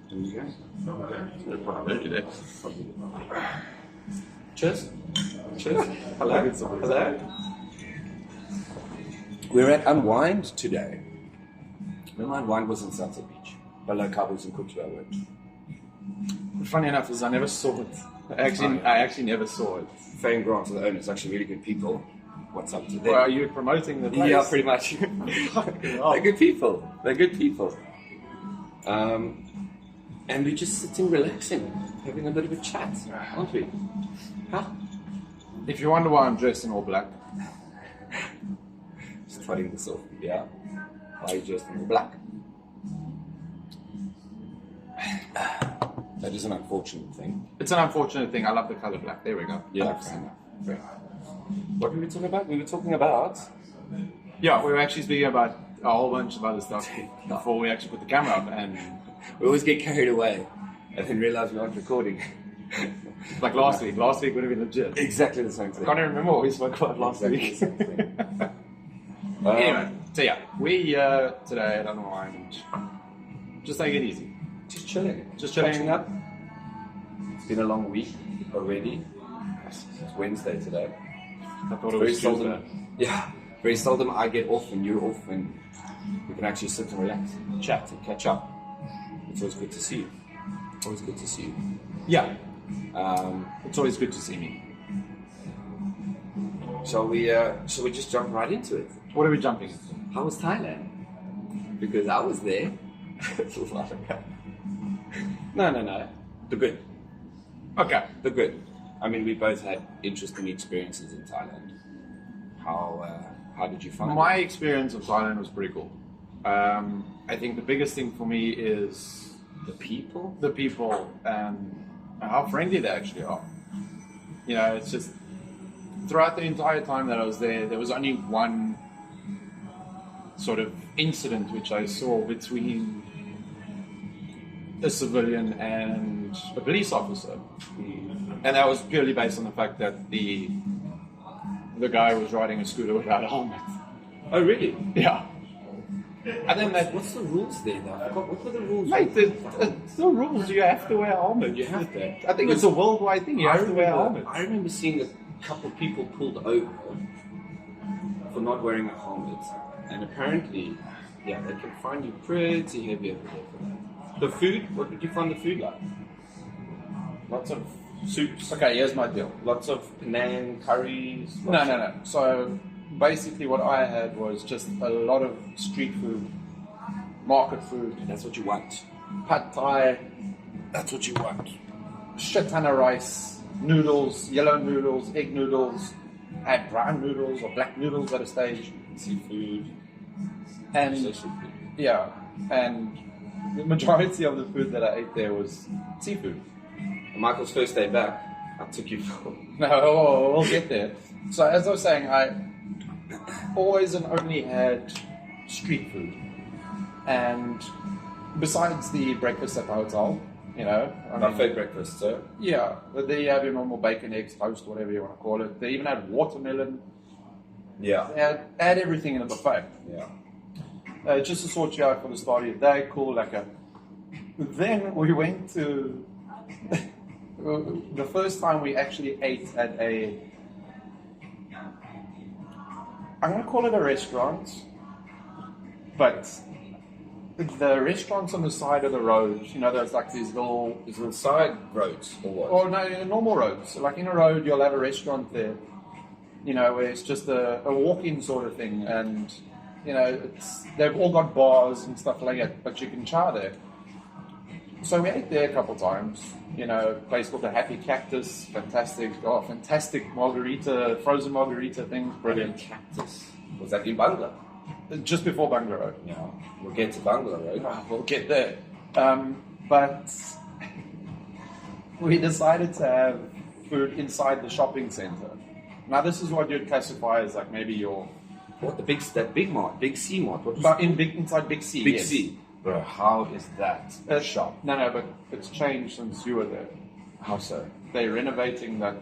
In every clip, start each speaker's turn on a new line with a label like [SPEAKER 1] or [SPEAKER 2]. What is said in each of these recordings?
[SPEAKER 1] There you go.
[SPEAKER 2] Okay.
[SPEAKER 1] Cheers. Cheers. Hello. Hello. We're at Unwind today. Remember, Unwind was in Sunset Beach. Hello, Cowboys and Cooks where I worked.
[SPEAKER 2] Funny enough, is I never saw it. I actually never saw it.
[SPEAKER 1] Fane Grant are the owners, actually really good people. What's up to them?
[SPEAKER 2] Well, are you promoting the place?
[SPEAKER 1] Yeah, pretty much. They're good people. They're good people. And we're just sitting, relaxing, having a bit of a chat, aren't we? Huh?
[SPEAKER 2] If you wonder why I'm dressed in all black.
[SPEAKER 1] Just trotting this off. Yeah. Why are you dressed in all black? That is an unfortunate thing.
[SPEAKER 2] It's an unfortunate thing. I love the color black. There we go.
[SPEAKER 1] Yeah. What were we talking about? We were talking about...
[SPEAKER 2] Yeah, we were actually speaking about a whole bunch of other stuff before we actually put the camera up, and
[SPEAKER 1] we always get carried away and then realize we aren't recording.
[SPEAKER 2] Like last week. Last week would have been legit.
[SPEAKER 1] Exactly the same thing.
[SPEAKER 2] I can't even remember what we spoke about last week. Anyway, so yeah, we today at Unwind, just take it easy.
[SPEAKER 1] Just chilling.
[SPEAKER 2] Just chilling.
[SPEAKER 1] Catching up. It's been a long week already. It's Wednesday today.
[SPEAKER 2] I thought it was Tuesday.
[SPEAKER 1] Yeah, very seldom I get off and you're off and we can actually sit and relax, chat and catch up. It's always good to see you. Always good to see you.
[SPEAKER 2] Yeah. It's always good to see me.
[SPEAKER 1] Shall we just jump right into it?
[SPEAKER 2] What are we jumping into?
[SPEAKER 1] How was Thailand? Because I was there. No. The good.
[SPEAKER 2] Okay.
[SPEAKER 1] The good. I mean, we both had interesting experiences in Thailand. How did you find it?
[SPEAKER 2] My experience of Thailand was pretty cool. I think the biggest thing for me is
[SPEAKER 1] the people.
[SPEAKER 2] The people and how friendly they actually are. You know, it's just throughout the entire time that I was there was only one sort of incident which I saw between a civilian and a police officer, and that was purely based on the fact that the guy was riding a scooter without a helmet.
[SPEAKER 1] Oh, really?
[SPEAKER 2] Yeah. And then
[SPEAKER 1] what's the rules there, though? I forgot, what were the rules?
[SPEAKER 2] Mate, there's no rules. You have to wear a helmet.
[SPEAKER 1] You have to.
[SPEAKER 2] I think it's a worldwide thing. You have to wear a helmet.
[SPEAKER 1] I remember seeing a couple of people pulled over for not wearing a helmet, and apparently, yeah, they can fine you pretty heavy over there for that. The food, what did you find the food like? Lots of soups.
[SPEAKER 2] Okay, here's my deal.
[SPEAKER 1] Lots of Penang curries.
[SPEAKER 2] No. So basically what I had was just a lot of street food, market food.
[SPEAKER 1] That's what you want.
[SPEAKER 2] Pad Thai.
[SPEAKER 1] That's what you want.
[SPEAKER 2] Shit ton of rice, noodles, yellow noodles, egg noodles, I had brown noodles or black noodles at a stage.
[SPEAKER 1] Seafood.
[SPEAKER 2] And yeah, and the majority of the food that I ate there was seafood.
[SPEAKER 1] Michael's first day back, I took you for...
[SPEAKER 2] No, we'll get there. So as I was saying, I always and only had street food. And besides the breakfast at the hotel, you know...
[SPEAKER 1] Buffet breakfast, so...
[SPEAKER 2] Yeah, but there you have your normal bacon, eggs, toast, whatever you want to call it. They even had watermelon.
[SPEAKER 1] Yeah.
[SPEAKER 2] They had everything in a buffet.
[SPEAKER 1] Yeah.
[SPEAKER 2] Just to sort you out for the start of your day, cool, like a... Then we went to... the first time we actually ate at a... I'm going to call it a restaurant, but the restaurants on the side of the road, you know, there's like these little...
[SPEAKER 1] Is it side roads or what?
[SPEAKER 2] Or no, normal roads. So like in a road, you'll have a restaurant there, you know, where it's just a walk-in sort of thing, and, you know, they've all got bars and stuff like that, but you can chow there. So we ate there a couple times, you know, a place called the Happy Cactus, fantastic margarita, frozen margarita things, brilliant.
[SPEAKER 1] Cactus. Was that in Bangla?
[SPEAKER 2] Just before Bangla Road.
[SPEAKER 1] Yeah, we'll get to Bangla Road.
[SPEAKER 2] We'll get there. But we decided to have food inside the shopping center. Now this is what you'd classify as like maybe your...
[SPEAKER 1] What, that big mart, big C mart?
[SPEAKER 2] But inside Big C,
[SPEAKER 1] Big
[SPEAKER 2] yes.
[SPEAKER 1] C. Bro, how is that
[SPEAKER 2] shop? No, but it's changed since you were there.
[SPEAKER 1] How so?
[SPEAKER 2] They're renovating that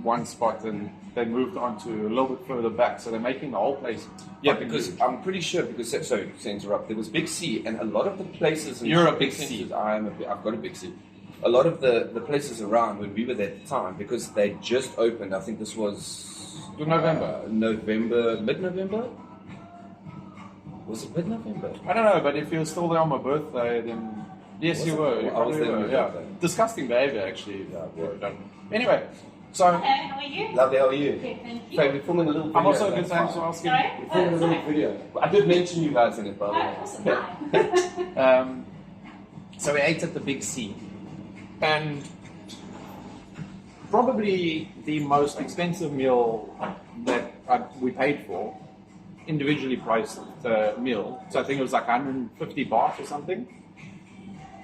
[SPEAKER 2] one spot and they moved on to a little bit further back, so they're making the whole place.
[SPEAKER 1] Yeah,
[SPEAKER 2] fucking
[SPEAKER 1] because
[SPEAKER 2] huge.
[SPEAKER 1] I'm pretty sure, because, sorry to interrupt, there was Big C, and a lot of the places...
[SPEAKER 2] You're a Big
[SPEAKER 1] centers-
[SPEAKER 2] C.
[SPEAKER 1] I've got a Big C. A lot of the places around, when we were there at the time, because they just opened, I think this was...
[SPEAKER 2] November.
[SPEAKER 1] Mid-November? Was it mid-November?
[SPEAKER 2] I don't know, but if you were still there on my birthday, then yes,
[SPEAKER 1] Was
[SPEAKER 2] you
[SPEAKER 1] it?
[SPEAKER 2] were. You
[SPEAKER 1] I was
[SPEAKER 2] probably
[SPEAKER 1] there on
[SPEAKER 2] were,
[SPEAKER 1] your
[SPEAKER 2] yeah.
[SPEAKER 1] birthday.
[SPEAKER 2] Disgusting behavior, actually. Anyway, so
[SPEAKER 3] Hello, how are you?
[SPEAKER 1] Lovely, how are you?
[SPEAKER 3] Good, thank you.
[SPEAKER 1] So we're filming a little video.
[SPEAKER 2] I'm also a good
[SPEAKER 1] that's
[SPEAKER 2] time
[SPEAKER 1] fine.
[SPEAKER 2] to ask you.
[SPEAKER 3] Sorry?
[SPEAKER 1] We're filming a little
[SPEAKER 3] sorry.
[SPEAKER 1] video. I did mention you guys in it, by the
[SPEAKER 3] Oh,
[SPEAKER 1] way.
[SPEAKER 3] awesome. Hi.
[SPEAKER 2] So we ate at the Big C, and probably the most expensive meal that we paid for, individually priced meal. So I think it was like 150 baht or something.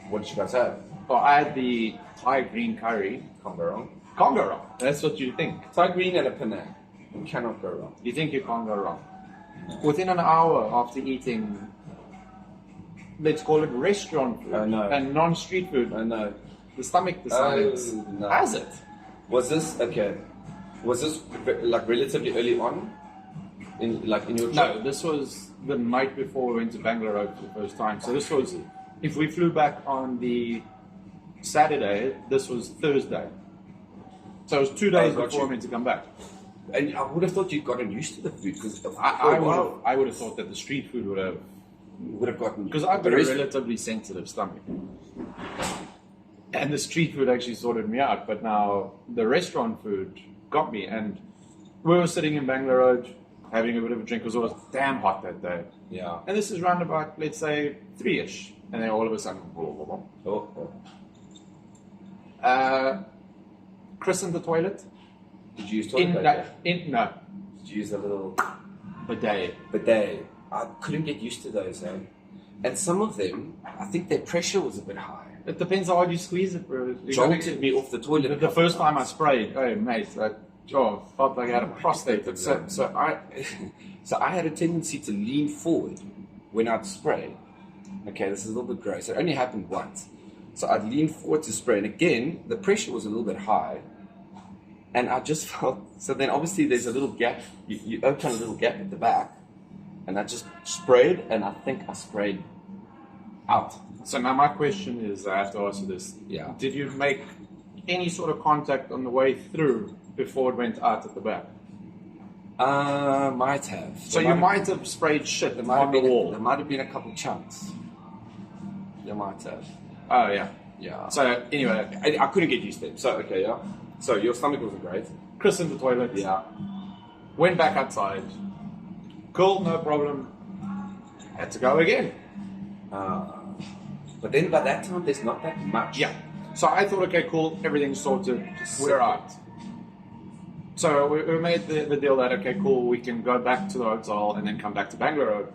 [SPEAKER 1] What did you guys have?
[SPEAKER 2] Well, I had the Thai green curry.
[SPEAKER 1] Can't go wrong.
[SPEAKER 2] Can't go wrong. That's what you think.
[SPEAKER 1] Thai green and a Penang. You cannot go wrong.
[SPEAKER 2] You think you can't go wrong. Within an hour after eating, let's call it restaurant food
[SPEAKER 1] Oh, no.
[SPEAKER 2] and non-street food,
[SPEAKER 1] I know.
[SPEAKER 2] the stomach decides,
[SPEAKER 1] Oh, no.
[SPEAKER 2] has it?
[SPEAKER 1] Was this like relatively early on in your trip?
[SPEAKER 2] No, this was the night before we went to Bangalore for the first time. So this was, if we flew back on the Saturday, this was Thursday. So it was 2 days
[SPEAKER 1] Oh, got
[SPEAKER 2] before
[SPEAKER 1] you.
[SPEAKER 2] we meant to come back.
[SPEAKER 1] And I would have thought you'd gotten used to the food because
[SPEAKER 2] I would have thought that the street food would have,
[SPEAKER 1] would have gotten
[SPEAKER 2] because I've got
[SPEAKER 1] the
[SPEAKER 2] a
[SPEAKER 1] rest-
[SPEAKER 2] relatively sensitive stomach. And the street food actually sorted me out, but now the restaurant food got me. And we were sitting in Bangalore Road having a bit of a drink because it was damn hot that day.
[SPEAKER 1] Yeah.
[SPEAKER 2] And this is round about, let's say, 3-ish. And then all of a sudden,
[SPEAKER 1] Oh.
[SPEAKER 2] christened the toilet.
[SPEAKER 1] Did you use toilet paper?
[SPEAKER 2] No,
[SPEAKER 1] Did you use a little
[SPEAKER 2] bidet.
[SPEAKER 1] bidet? I couldn't get used to those, And some of them, I think their pressure was a bit high.
[SPEAKER 2] It depends how hard you squeeze it, bro.
[SPEAKER 1] Jolted me off the toilet.
[SPEAKER 2] The first time I sprayed, oh mate, I felt like I had a prostate.
[SPEAKER 1] So I had a tendency to lean forward when I'd spray. Okay, this is a little bit gross. It only happened once. So I'd lean forward to spray, and again, the pressure was a little bit high. And I just felt, so then obviously there's a little gap, you open a little gap at the back, and I just sprayed, and I think I sprayed out.
[SPEAKER 2] So now my question is, I have to ask you this.
[SPEAKER 1] Yeah.
[SPEAKER 2] Did you make any sort of contact on the way through before it went out at the back?
[SPEAKER 1] Might have.
[SPEAKER 2] So you might have sprayed shit
[SPEAKER 1] There might
[SPEAKER 2] on
[SPEAKER 1] have
[SPEAKER 2] the
[SPEAKER 1] been
[SPEAKER 2] wall.
[SPEAKER 1] there might have been a couple chunks. You might have.
[SPEAKER 2] Oh yeah.
[SPEAKER 1] Yeah.
[SPEAKER 2] So anyway,
[SPEAKER 1] I couldn't get used to it. So okay, yeah. So your stomach wasn't great.
[SPEAKER 2] Chris in the toilet.
[SPEAKER 1] Yeah.
[SPEAKER 2] Went back outside. Cool, no problem. Had to go again.
[SPEAKER 1] But then by that time there's not that much.
[SPEAKER 2] Yeah. So I thought, okay, cool, everything's sorted. We're out. So we made the deal that, okay, cool, we can go back to the hotel and then come back to Bangalore.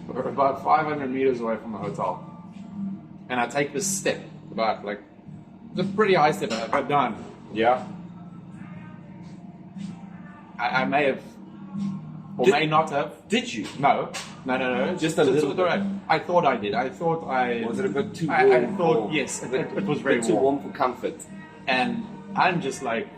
[SPEAKER 2] We're about 500 meters away from the hotel. And I take this step, about like, it's a pretty high step, I got done.
[SPEAKER 1] Yeah.
[SPEAKER 2] I may have, or may not have.
[SPEAKER 1] Did you?
[SPEAKER 2] No.
[SPEAKER 1] Just a little bit.
[SPEAKER 2] I thought I did. I thought I...
[SPEAKER 1] Was it a bit too warm?
[SPEAKER 2] I thought,
[SPEAKER 1] or-
[SPEAKER 2] yes,
[SPEAKER 1] a
[SPEAKER 2] it
[SPEAKER 1] bit-
[SPEAKER 2] was very
[SPEAKER 1] a bit too
[SPEAKER 2] warm.
[SPEAKER 1] warm for comfort.
[SPEAKER 2] And I'm just like,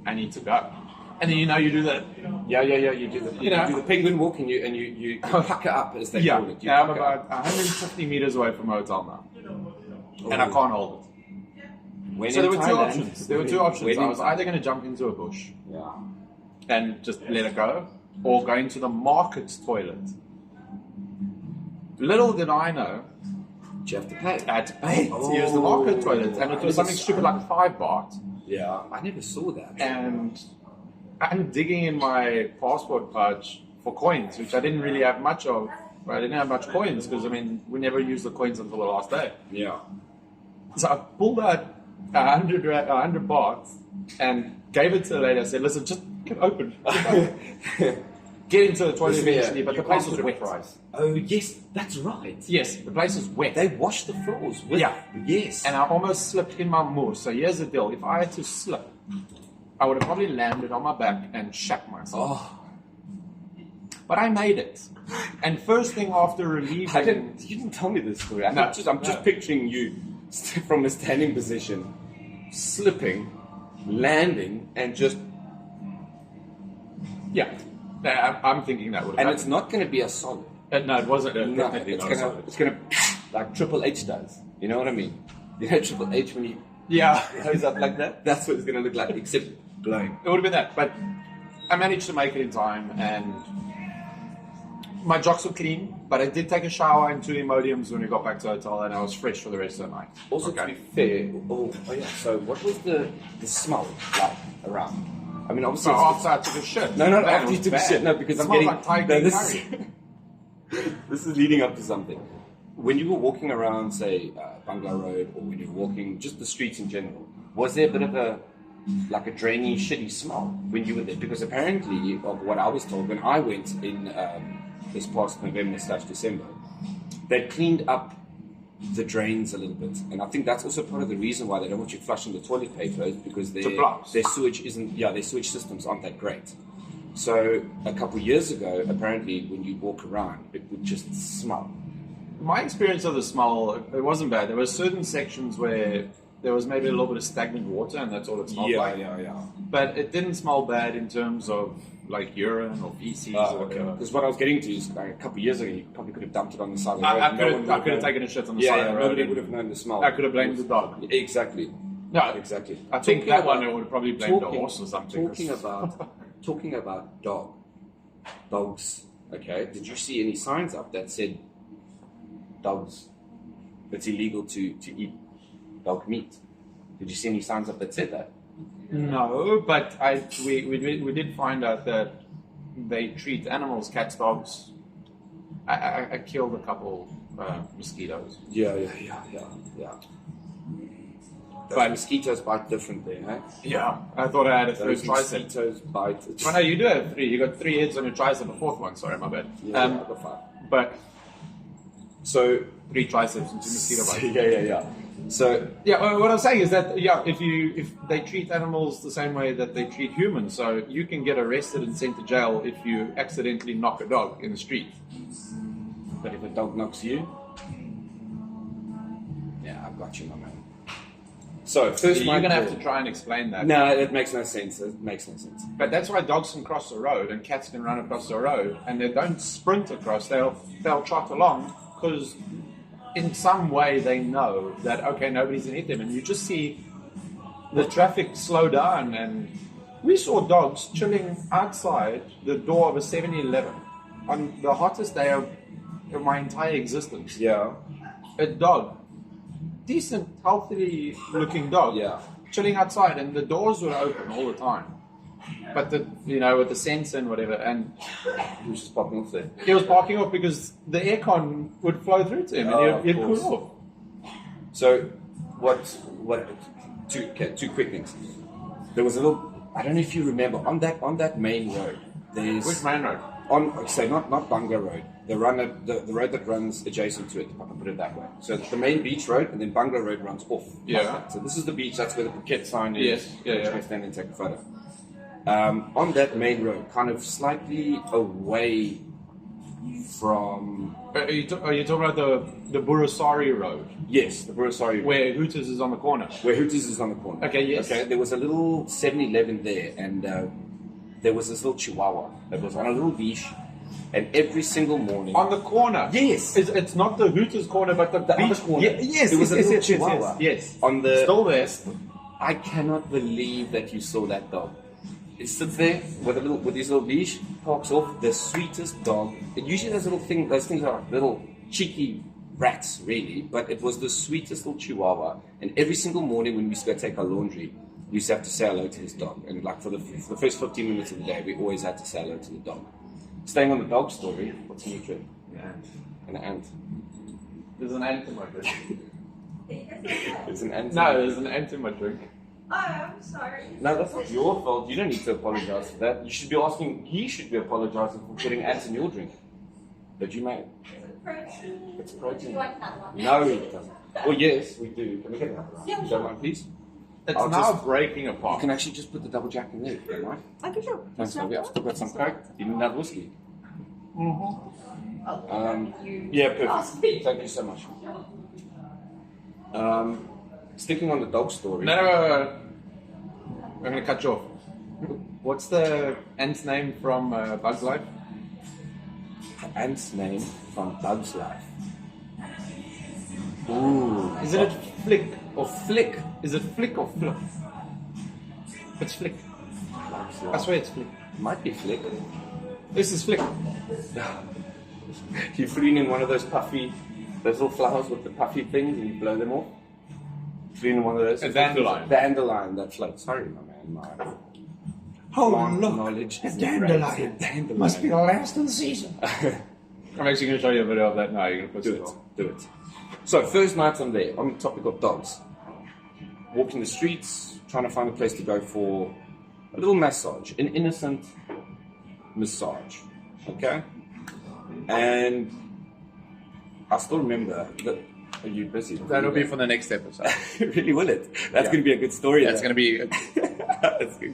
[SPEAKER 2] I need to go. And then you do that.
[SPEAKER 1] Yeah. You do the
[SPEAKER 2] You know-
[SPEAKER 1] do the penguin walk and you pucker up as they
[SPEAKER 2] Yeah,
[SPEAKER 1] call it. You
[SPEAKER 2] I'm
[SPEAKER 1] pucker
[SPEAKER 2] about
[SPEAKER 1] up.
[SPEAKER 2] 150 meters away from the hotel now. And I can't hold it.
[SPEAKER 1] When
[SPEAKER 2] So there
[SPEAKER 1] in
[SPEAKER 2] were two
[SPEAKER 1] Thailand-
[SPEAKER 2] options. There were two options.
[SPEAKER 1] when
[SPEAKER 2] I
[SPEAKER 1] in-
[SPEAKER 2] was either going to jump into a bush
[SPEAKER 1] Yeah.
[SPEAKER 2] and just let it go, or go into the market's toilet. Little did I know,
[SPEAKER 1] Do you have to pay?
[SPEAKER 2] I had to pay to use the market toilet, and it was something stupid like 5 baht.
[SPEAKER 1] Yeah. I never saw that.
[SPEAKER 2] And I'm digging in my passport pouch for coins, which I didn't really have much of. I didn't have much coins because, I mean, we never used the coins until the last day.
[SPEAKER 1] Yeah.
[SPEAKER 2] So I pulled out 100 baht and gave it to the lady. I said, listen, just get open. Get into the toilet
[SPEAKER 1] Listen here,
[SPEAKER 2] eventually, but
[SPEAKER 1] you
[SPEAKER 2] the place
[SPEAKER 1] can't
[SPEAKER 2] was
[SPEAKER 1] put a
[SPEAKER 2] wet.
[SPEAKER 1] price. Oh yes, that's right.
[SPEAKER 2] Yes, the place was wet.
[SPEAKER 1] They wash the floors with
[SPEAKER 2] Yeah.
[SPEAKER 1] Yes.
[SPEAKER 2] And I almost slipped in my moor. So here's the deal. If I had to slip, I would have probably landed on my back and shat myself.
[SPEAKER 1] oh,
[SPEAKER 2] But I made it. And first thing after relieving...
[SPEAKER 1] you didn't tell me this story. I'm
[SPEAKER 2] No,
[SPEAKER 1] just
[SPEAKER 2] no.
[SPEAKER 1] picturing you from a standing position slipping, landing, and just.
[SPEAKER 2] Yeah. I'm thinking that would have
[SPEAKER 1] And
[SPEAKER 2] happened.
[SPEAKER 1] it's not going to be a solid.
[SPEAKER 2] No, it wasn't.
[SPEAKER 1] No,
[SPEAKER 2] Definitely
[SPEAKER 1] it's
[SPEAKER 2] not
[SPEAKER 1] gonna,
[SPEAKER 2] solid.
[SPEAKER 1] it's gonna like Triple H does. You know what I mean? You know Triple H when he
[SPEAKER 2] Yeah.
[SPEAKER 1] goes up like that? That's what it's gonna look like, except blowing.
[SPEAKER 2] It would have been that, but I managed to make it in time, and my jocks were clean. But I did take a shower and 2 Imodiums when we got back to the hotel, and I was fresh for the rest of the night.
[SPEAKER 1] Also, to be fair, oh yeah. So, what was the smell like around? I mean, obviously,
[SPEAKER 2] So after I took a shit.
[SPEAKER 1] no,
[SPEAKER 2] Man,
[SPEAKER 1] after
[SPEAKER 2] it
[SPEAKER 1] you
[SPEAKER 2] was
[SPEAKER 1] took a
[SPEAKER 2] bad.
[SPEAKER 1] shit. No, because
[SPEAKER 2] It
[SPEAKER 1] I'm
[SPEAKER 2] smelled
[SPEAKER 1] getting.
[SPEAKER 2] like Thai
[SPEAKER 1] no,
[SPEAKER 2] green
[SPEAKER 1] this,
[SPEAKER 2] curry.
[SPEAKER 1] this is leading up to something. When you were walking around, say, Bungalow Road, or when you were walking just the streets in general, was there a bit of a drainy, shitty smell when you were there? Because apparently, of what I was told, when I went in this past November/December, they cleaned up the drains a little bit, and I think that's also part of the reason why they don't want you flushing the toilet paper, is because their sewage isn't. Yeah, their sewage systems aren't that great. So a couple of years ago, apparently, when you walk around, it would just smell.
[SPEAKER 2] My experience of the smell, it wasn't bad. There were certain sections where there was maybe a little bit of stagnant water, and that's all it smelled like.
[SPEAKER 1] Yeah.
[SPEAKER 2] But it didn't smell bad in terms of like urine or feces or whatever.
[SPEAKER 1] Because what I was getting to is, like, a couple of years ago, you probably could have dumped it on the side of the road.
[SPEAKER 2] I could have taken a shit on the side of the road.
[SPEAKER 1] Nobody would have known the smell.
[SPEAKER 2] I could have blamed the dog.
[SPEAKER 1] Exactly.
[SPEAKER 2] No,
[SPEAKER 1] Exactly.
[SPEAKER 2] I think that one I would have probably blamed the horse or something.
[SPEAKER 1] Talking about dogs. Okay. Did you see any signs up that said dogs? It's illegal to eat dog meat. Did you see any signs up that said that?
[SPEAKER 2] No, but we did find out that they treat animals, cats, dogs. I killed a couple mosquitoes.
[SPEAKER 1] Yeah. But mosquitoes bite differently, eh?
[SPEAKER 2] Yeah, I thought I had a
[SPEAKER 1] Those
[SPEAKER 2] third tricep.
[SPEAKER 1] mosquitoes bite.
[SPEAKER 2] Oh no, you do have 3. You got 3 heads on your tricep, a 4th one. Sorry, my bad.
[SPEAKER 1] Yeah, I got 5.
[SPEAKER 2] But
[SPEAKER 1] So
[SPEAKER 2] 3 triceps and 2 mosquito bites.
[SPEAKER 1] yeah. So
[SPEAKER 2] Yeah, what I'm saying is that if they treat animals the same way that they treat humans, so you can get arrested and sent to jail if you accidentally knock a dog in the street.
[SPEAKER 1] but if a dog knocks you, yeah, I've got you, my man. So first,
[SPEAKER 2] You're gonna have to try and explain that.
[SPEAKER 1] No, it makes no sense. It makes no sense.
[SPEAKER 2] But that's why dogs can cross the road and cats can run across the road, and they don't sprint across. They'll trot along because in some way they know that okay, nobody's gonna hit them, and you just see the traffic slow down. And we saw dogs chilling outside the door of a 7-Eleven on the hottest day of my entire existence.
[SPEAKER 1] Yeah.
[SPEAKER 2] A dog, decent, healthy looking dog,
[SPEAKER 1] Yeah.
[SPEAKER 2] chilling outside, and the doors were open all the time. But with the sensor and whatever, and
[SPEAKER 1] He was just popping off there.
[SPEAKER 2] he was parking off because the aircon would flow through to him,
[SPEAKER 1] Oh,
[SPEAKER 2] and he'd
[SPEAKER 1] of
[SPEAKER 2] cool
[SPEAKER 1] course.
[SPEAKER 2] off.
[SPEAKER 1] So what? Two quick things. There was a little. I don't know if you remember on that main road. There's
[SPEAKER 2] Which main road?
[SPEAKER 1] not Bungalow Road. The road that runs adjacent to it. If I can put it that way. So the main beach road, and then Bungalow Road runs off.
[SPEAKER 2] Yeah.
[SPEAKER 1] Like that. So this is the beach. That's where the Phuket sign is.
[SPEAKER 2] Yes. Yeah.
[SPEAKER 1] You can stand and take a photo. On that main road, kind of slightly away from.
[SPEAKER 2] Are you talking about the Burasari Road,
[SPEAKER 1] Yes, the Burasari.
[SPEAKER 2] where Hooters is on the corner?
[SPEAKER 1] Where Hooters is on the corner.
[SPEAKER 2] Okay, yes.
[SPEAKER 1] Okay, there was a little 7-Eleven there, and there was this little Chihuahua that was on a little leash, and every single morning.
[SPEAKER 2] On the corner?
[SPEAKER 1] Yes.
[SPEAKER 2] It's not the Hooters corner, but the
[SPEAKER 1] other
[SPEAKER 2] beach
[SPEAKER 1] corner.
[SPEAKER 2] Yes,
[SPEAKER 1] There was a
[SPEAKER 2] yes,
[SPEAKER 1] little
[SPEAKER 2] yes, yes,
[SPEAKER 1] Chihuahua.
[SPEAKER 2] yes.
[SPEAKER 1] On the.
[SPEAKER 2] Still there.
[SPEAKER 1] I cannot believe that you saw that dog. It sits there with his little leash, parks off. The sweetest dog. It usually those things are little cheeky rats, really. But it was the sweetest little Chihuahua. And every single morning when we used to go take our laundry, we used to have to say hello to his dog. And like for the first 15 minutes of the day, we always had to say hello to the dog. Staying on the dog story, what's in your drink? An ant.
[SPEAKER 2] There's an ant in my drink.
[SPEAKER 1] There's an ant.
[SPEAKER 2] No, there's an ant in my drink.
[SPEAKER 3] Oh, I'm sorry.
[SPEAKER 1] No, that's not your fault. You don't need to apologize for that. You should be asking. He should be apologizing for putting ants in your drink. But you made.
[SPEAKER 3] Protein.
[SPEAKER 1] It's protein.
[SPEAKER 3] You want another one?
[SPEAKER 1] No, it doesn't. Oh yes, we do. Can we get another?
[SPEAKER 3] Yeah,
[SPEAKER 1] Don't
[SPEAKER 3] sure.
[SPEAKER 1] mind, please.
[SPEAKER 2] It's
[SPEAKER 1] I'll
[SPEAKER 2] now
[SPEAKER 1] just-
[SPEAKER 2] breaking
[SPEAKER 1] You
[SPEAKER 2] apart.
[SPEAKER 1] can actually just put the double jack in there. Don't mind.
[SPEAKER 3] Okay, sure.
[SPEAKER 1] Thanks, Toby. I've still got some coke. You need another whiskey. Yeah, perfect. Thank you so much. Sticking on the dog story.
[SPEAKER 2] No. I'm going to cut you off. What's the ant's name from Bug's Life?
[SPEAKER 1] The ant's name from Bug's Life. Ooh.
[SPEAKER 2] Isn't it Flick or
[SPEAKER 1] Flick?
[SPEAKER 2] Is it Flick or Flick? It's Flick.
[SPEAKER 1] Bug's
[SPEAKER 2] I
[SPEAKER 1] Life.
[SPEAKER 2] swear it's Flick.
[SPEAKER 1] Might be Flick.
[SPEAKER 2] This is Flick.
[SPEAKER 1] You flew in one of those little flowers with the puffy things and you blow them off? Flew in one of those?
[SPEAKER 2] A dandelion.
[SPEAKER 1] Dandelion that floats. Sorry, my man. My
[SPEAKER 4] Oh,
[SPEAKER 1] plant
[SPEAKER 4] look,
[SPEAKER 1] knowledge
[SPEAKER 4] a
[SPEAKER 1] is
[SPEAKER 4] dandelion.
[SPEAKER 1] great. Dandelion.
[SPEAKER 4] Must be the last of the season.
[SPEAKER 2] I'm actually going to show you a video of that now. You're going to put
[SPEAKER 1] Do
[SPEAKER 2] it
[SPEAKER 1] it.
[SPEAKER 2] on.
[SPEAKER 1] Do it. So, first night I'm there, on the topic of dogs. Walking the streets, trying to find a place to go for a little massage, an innocent massage. Okay? And I still remember that. Are you busy?
[SPEAKER 2] That'll be for the next episode.
[SPEAKER 1] Really, will it? That's
[SPEAKER 2] Yeah.
[SPEAKER 1] going to be a good story.
[SPEAKER 2] That's going to be...
[SPEAKER 1] That's good.